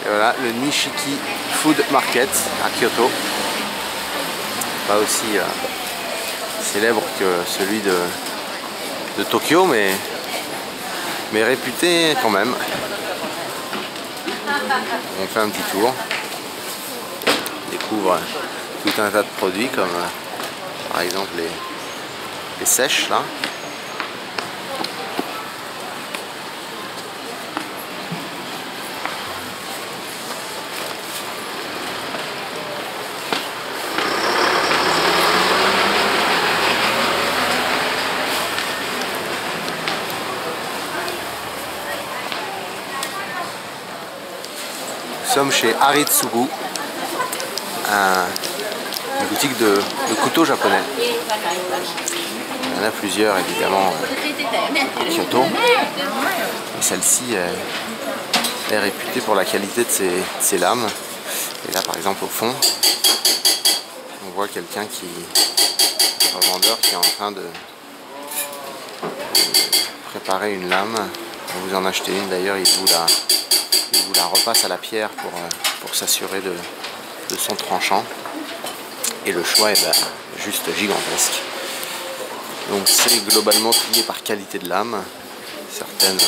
voilà, le Nishiki Food Market à Kyoto. Pas aussi célèbre que celui de Tokyo, mais réputé quand même. On fait un petit tour. On découvre tout un tas de produits comme par exemple les sèches là. Nous sommes chez Haritsugu, une boutique de couteaux japonais. Il y en a plusieurs évidemment à Kyoto. Et celle-ci est réputée pour la qualité de ses lames. Et là par exemple au fond, on voit quelqu'un un revendeur qui est en train de préparer une lame. On vous en acheter une d'ailleurs, il vous la repasse à la pierre pour s'assurer de son tranchant. Et le choix est juste gigantesque. Donc c'est globalement trié par qualité de lame, certaines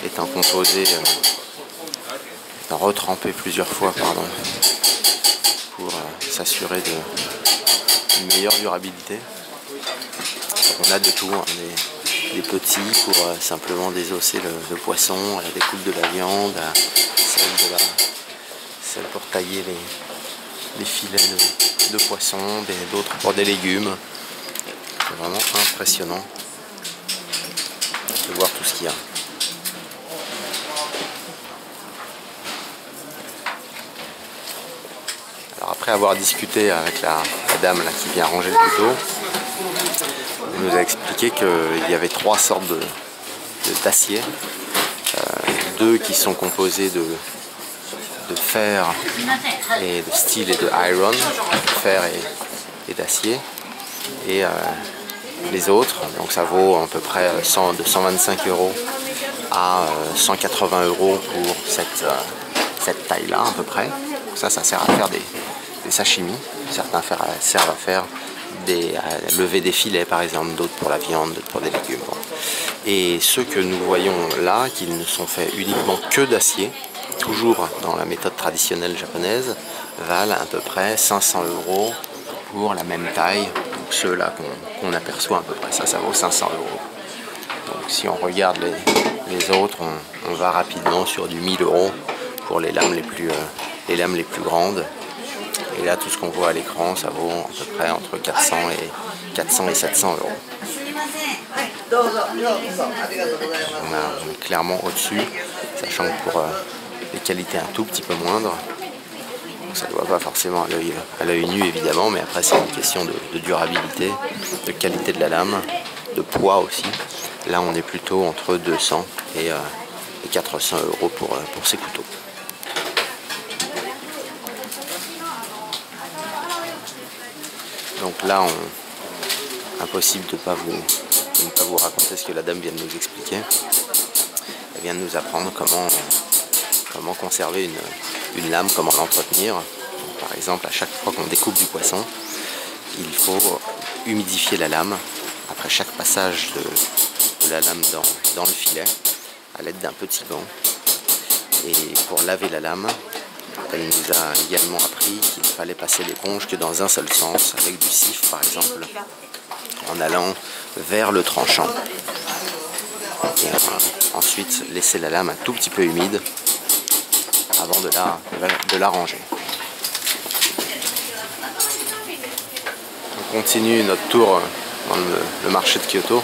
étant composées, étant retrempées plusieurs fois pour s'assurer d'une meilleure durabilité. Donc on a de tout, hein, des petits pour simplement désosser le poisson, à la découpe de la viande, à celle pour tailler les filets de poisson, d'autres pour des légumes. C'est vraiment impressionnant de voir tout ce qu'il y a. Alors après avoir discuté avec la dame là, qui vient ranger le couteau, elle nous a expliqué qu'il y avait 3 sortes d'acier. 2 qui sont composés de fer et de steel et de iron, fer et d'acier. Et les autres, donc ça vaut à peu près de 125 € à 180 € pour cette taille-là à peu près. Donc ça sert à faire des sashimi. Certains servent à faire lever des filets par exemple, d'autres pour la viande, d'autres pour des légumes. Bon. Et ceux que nous voyons là, qu'ils ne sont faits uniquement que d'acier, toujours dans la méthode traditionnelle japonaise, valent à peu près 500 € pour la même taille. Donc ceux-là qu'on aperçoit à peu près, ça vaut 500 €. Donc si on regarde les autres, on va rapidement sur du 1000 € pour les lames les plus grandes. Et là, tout ce qu'on voit à l'écran, ça vaut à peu près entre 400 et 700 €. On est clairement au-dessus, sachant que pour les qualités un tout petit peu moindres, donc ça ne doit pas forcément à l'œil nu évidemment, mais après c'est une question de durabilité, de qualité de la lame, de poids aussi. Là on est plutôt entre 200 et 400 € pour ces couteaux. Donc là, impossible de ne pas vous raconter ce que la dame vient de nous expliquer. Elle vient de nous apprendre comment conserver une lame, comment l'entretenir. Par exemple, à chaque fois qu'on découpe du poisson, il faut humidifier la lame après chaque passage de la lame dans le filet à l'aide d'un petit gant. Et pour laver la lame, elle nous a également appris qu'il fallait passer l'éponge que dans un seul sens, avec du sif par exemple, en allant vers le tranchant. Et ensuite laisser la lame un tout petit peu humide avant de la ranger. On continue notre tour dans le marché de Kyoto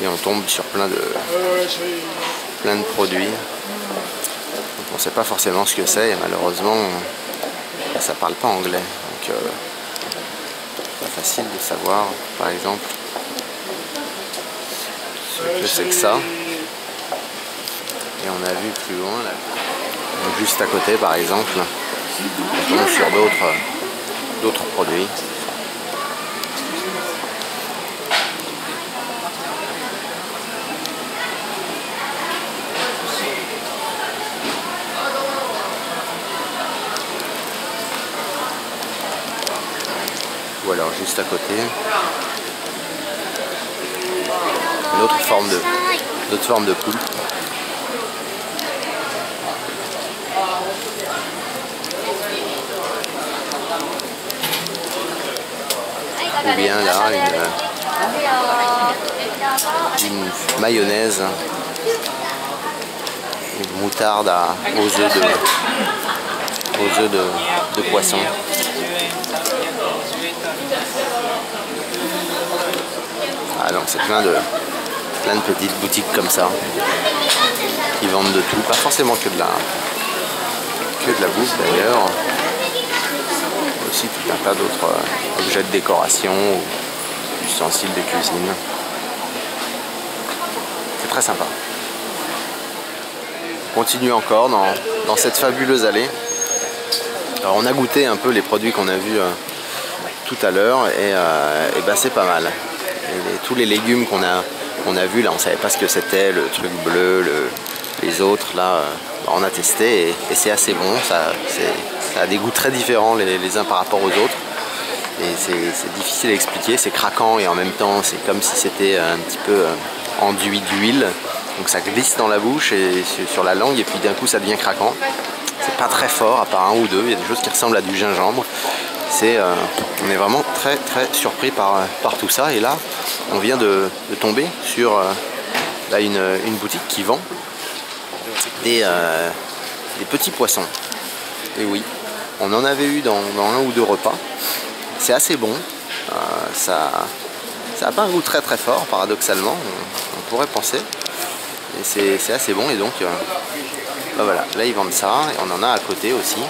et on tombe sur plein de produits. On ne sait pas forcément ce que c'est et malheureusement ça parle pas anglais, donc pas facile de savoir par exemple ce que c'est que ça. Et on a vu plus loin là, donc juste à côté par exemple, on tombe sur d'autres produits. Ou alors juste à côté. Une autre forme de poulpe. Ou bien là, une mayonnaise, une moutarde aux œufs de poisson. Ah donc c'est plein de petites boutiques comme ça qui vendent de tout, pas forcément que de la bouffe d'ailleurs, aussi tout un tas d'autres objets de décoration ou ustensiles de cuisine. C'est très sympa. On continue encore dans cette fabuleuse allée. Alors on a goûté un peu les produits qu'on a vus tout à l'heure et ben c'est pas mal. Tous les légumes qu'on a vus là, on savait pas ce que c'était, le truc bleu, les autres là, on a testé et c'est assez bon. Ça a des goûts très différents les uns par rapport aux autres. Et c'est difficile à expliquer, c'est craquant et en même temps c'est comme si c'était un petit peu enduit d'huile. Donc ça glisse dans la bouche et sur la langue et puis d'un coup ça devient craquant. C'est pas très fort à part un ou deux, il y a des choses qui ressemblent à du gingembre. On est vraiment très surpris par tout ça et là on vient de tomber sur là, une boutique qui vend des petits poissons. Et oui, on en avait eu dans un ou deux repas. C'est assez bon, ça n'a pas un goût très fort paradoxalement, on pourrait penser. Et c'est assez bon et donc ben voilà, là ils vendent ça et on en a à côté aussi.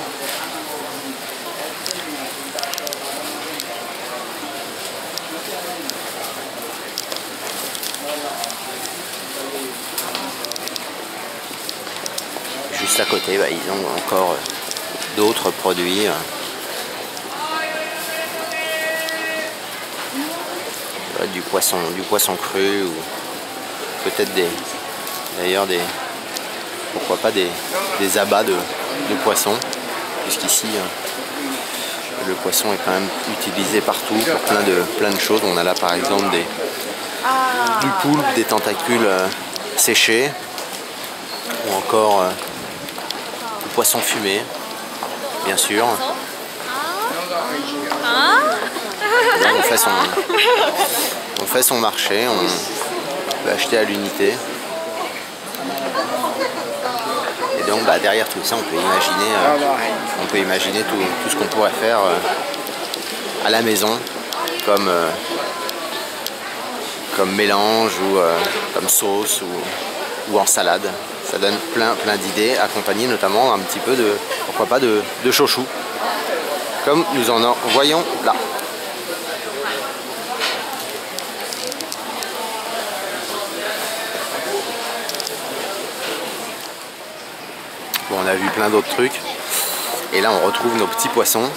Juste à côté, bah, ils ont encore d'autres produits. Du poisson cru ou peut-être pourquoi pas des abats de poissons, puisqu'ici le poisson est quand même utilisé partout pour plein de choses. On a là par exemple du poulpe, des tentacules séchés ou encore du poisson fumé, bien sûr. Là, on fait son marché, on peut acheter à l'unité. Et donc bah, derrière tout ça, on peut imaginer tout ce qu'on pourrait faire à la maison comme mélange ou comme sauce ou en salade. Ça donne plein d'idées, accompagnées notamment un petit peu pourquoi pas de chouchou, comme nous en voyons là. Bon, on a vu plein d'autres trucs et là on retrouve nos petits poissons,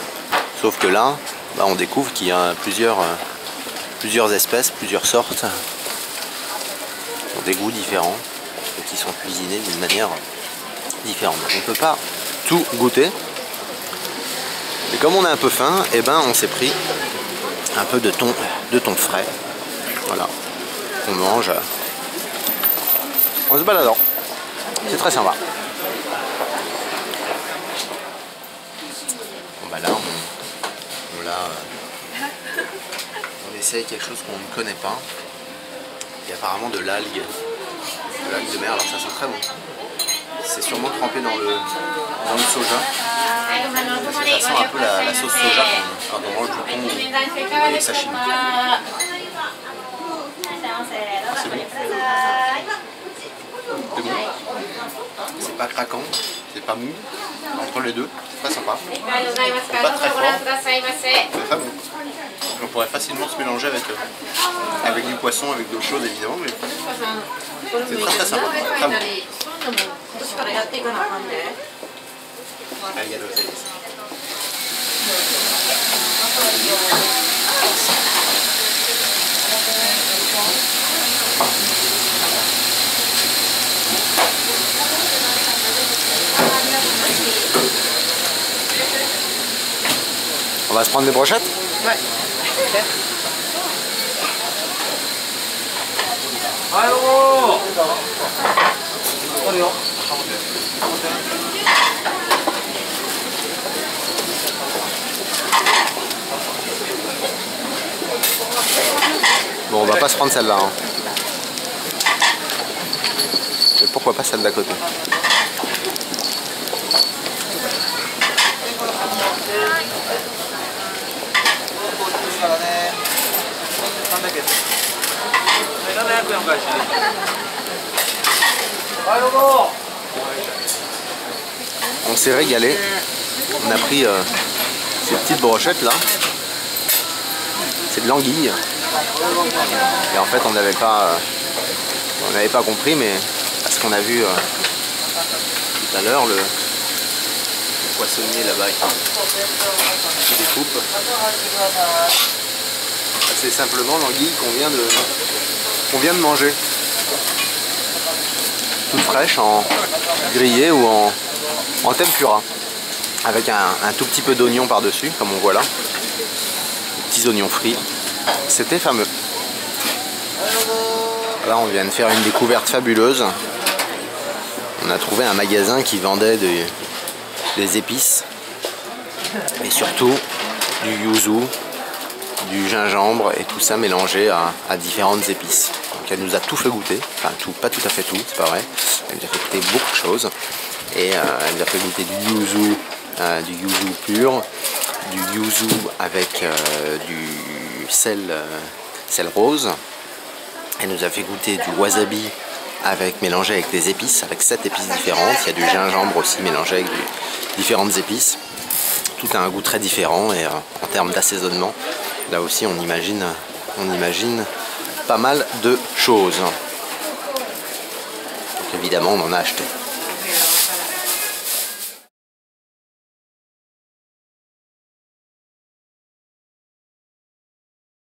sauf que là bah, on découvre qu'il y a plusieurs espèces, plusieurs sortes, qui ont des goûts différents et qui sont cuisinés d'une manière différente. Donc, on ne peut pas tout goûter. Et comme on a un peu faim, et ben on s'est pris un peu de thon frais. Voilà, on mange en se baladant. C'est très sympa. Bon bah là on essaye quelque chose qu'on ne connaît pas. Il y a apparemment de l'algue de mer, alors ça sent très bon. C'est sûrement trempé dans le soja. Parce que ça sent un peu la sauce soja quand on mange du thon ou des sashimi. C'est bon. C'est bon. C'est pas craquant, c'est pas mou. Entre les deux, c'est très sympa. C'est pas très fort, c'est très bon. On pourrait facilement se mélanger avec du poisson, avec d'autres choses évidemment, mais c'est très sympa. Très bon. On va se prendre des brochettes? Ouais. Bon, on va pas se prendre celle-là. Hein. Mais pourquoi pas celle d'à côté? On s'est régalé. On a pris ces petites brochettes là. C'est de l'anguille. Et en fait on n'avait pas compris, mais parce qu'on a vu tout à l'heure le poissonnier là-bas qui découpe. C'est simplement l'anguille qu'on vient de manger. Toute fraîche, en grillée ou en tempura. Avec un tout petit peu d'oignon par-dessus, comme on voit là. Des petits oignons frits. C'était fameux. Là, on vient de faire une découverte fabuleuse. On a trouvé un magasin qui vendait des épices. Et surtout du yuzu, du gingembre et tout ça mélangé à différentes épices. Donc elle nous a tout fait goûter. Enfin, tout, pas tout à fait tout, c'est pas vrai. Elle nous a fait goûter beaucoup de choses. Et elle nous a fait goûter du yuzu pur, du yuzu avec du sel rose. Elle nous a fait goûter du wasabi mélangé avec des épices, avec 7 épices différentes. Il y a du gingembre aussi mélangé avec différentes épices. Tout a un goût très différent et en termes d'assaisonnement, là aussi on imagine pas mal de choses. Donc évidemment on en a acheté.